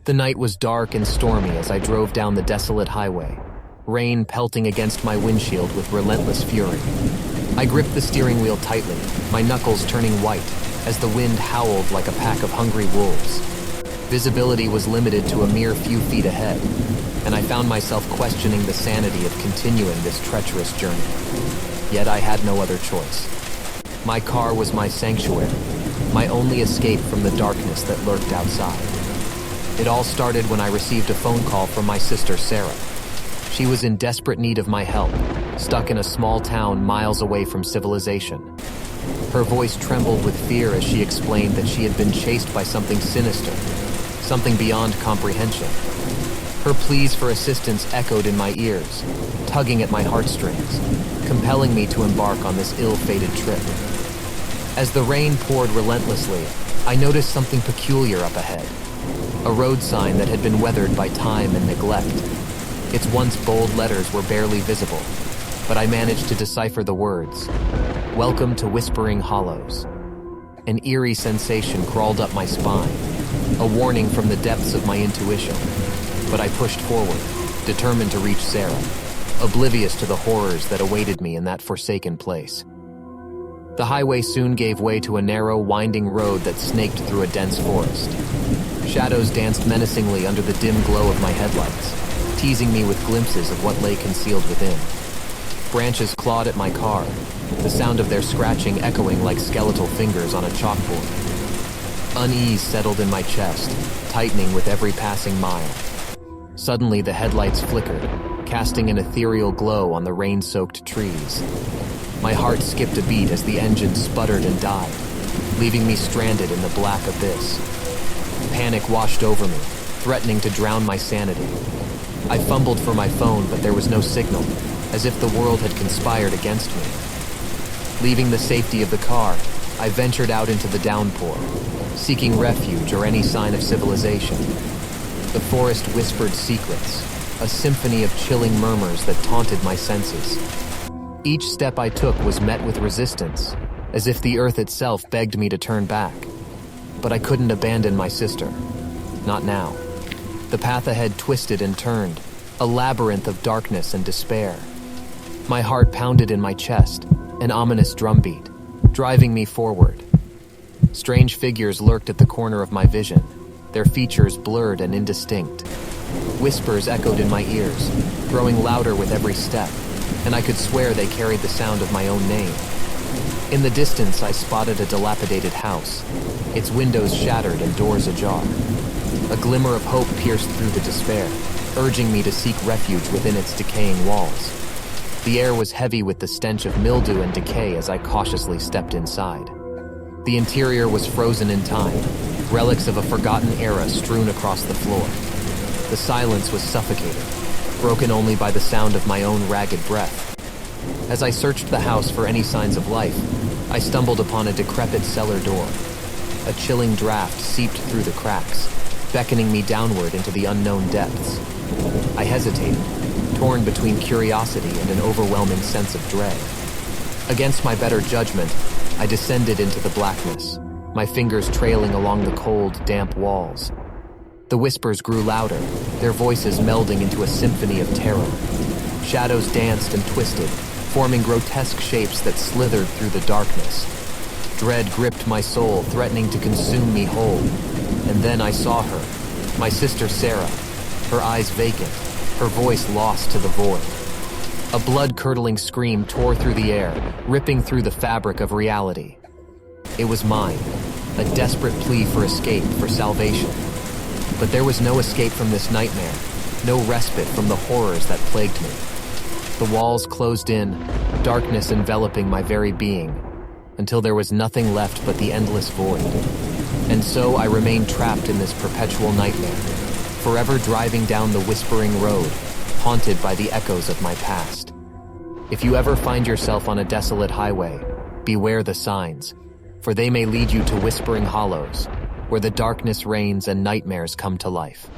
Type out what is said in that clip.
The night was dark and stormy as I drove down the desolate highway, rain pelting against my windshield with relentless fury. I gripped the steering wheel tightly, my knuckles turning white as the wind howled like a pack of hungry wolves. Visibility was limited to a mere few feet ahead, and I found myself questioning the sanity of continuing this treacherous journey. Yet I had no other choice. My car was my sanctuary, my only escape from the darkness that lurked outside. It all started when I received a phone call from my sister, Sarah. She was in desperate need of my help, stuck in a small town miles away from civilization. Her voice trembled with fear as she explained that she had been chased by something sinister, something beyond comprehension. Her pleas for assistance echoed in my ears, tugging at my heartstrings, compelling me to embark on this ill-fated trip. As the rain poured relentlessly, I noticed something peculiar up ahead. A road sign that had been weathered by time and neglect. Its once bold letters were barely visible, but I managed to decipher the words. "Welcome to Whispering Hollows." An eerie sensation crawled up my spine, a warning from the depths of my intuition. But I pushed forward, determined to reach Sarah, oblivious to the horrors that awaited me in that forsaken place. The highway soon gave way to a narrow, winding road that snaked through a dense forest. Shadows danced menacingly under the dim glow of my headlights, teasing me with glimpses of what lay concealed within. Branches clawed at my car, the sound of their scratching echoing like skeletal fingers on a chalkboard. Unease settled in my chest, tightening with every passing mile. Suddenly, the headlights flickered, casting an ethereal glow on the rain-soaked trees. My heart skipped a beat as the engine sputtered and died, leaving me stranded in the black abyss. Panic washed over me, threatening to drown my sanity. I fumbled for my phone, but there was no signal, as if the world had conspired against me. Leaving the safety of the car, I ventured out into the downpour, seeking refuge or any sign of civilization. The forest whispered secrets, a symphony of chilling murmurs that taunted my senses. Each step I took was met with resistance, as if the earth itself begged me to turn back. But I couldn't abandon my sister. Not now. The path ahead twisted and turned, a labyrinth of darkness and despair. My heart pounded in my chest, an ominous drumbeat, driving me forward. Strange figures lurked at the corner of my vision, their features blurred and indistinct. Whispers echoed in my ears, growing louder with every step, and I could swear they carried the sound of my own name. In the distance, I spotted a dilapidated house, its windows shattered and doors ajar. A glimmer of hope pierced through the despair, urging me to seek refuge within its decaying walls. The air was heavy with the stench of mildew and decay as I cautiously stepped inside. The interior was frozen in time, relics of a forgotten era strewn across the floor. The silence was suffocating, broken only by the sound of my own ragged breath. As I searched the house for any signs of life, I stumbled upon a decrepit cellar door. A chilling draft seeped through the cracks, beckoning me downward into the unknown depths. I hesitated, torn between curiosity and an overwhelming sense of dread. Against my better judgment, I descended into the blackness, my fingers trailing along the cold, damp walls. The whispers grew louder, their voices melding into a symphony of terror. Shadows danced and twisted, forming grotesque shapes that slithered through the darkness. Dread gripped my soul, threatening to consume me whole. And then I saw her, my sister Sarah, her eyes vacant, her voice lost to the void. A blood-curdling scream tore through the air, ripping through the fabric of reality. It was mine, a desperate plea for escape, for salvation. But there was no escape from this nightmare, no respite from the horrors that plagued me. The walls closed in, darkness enveloping my very being, until there was nothing left but the endless void. And so I remained trapped in this perpetual nightmare, forever driving down the whispering road, haunted by the echoes of my past. If you ever find yourself on a desolate highway, beware the signs, for they may lead you to whispering hollows, where the darkness reigns and nightmares come to life.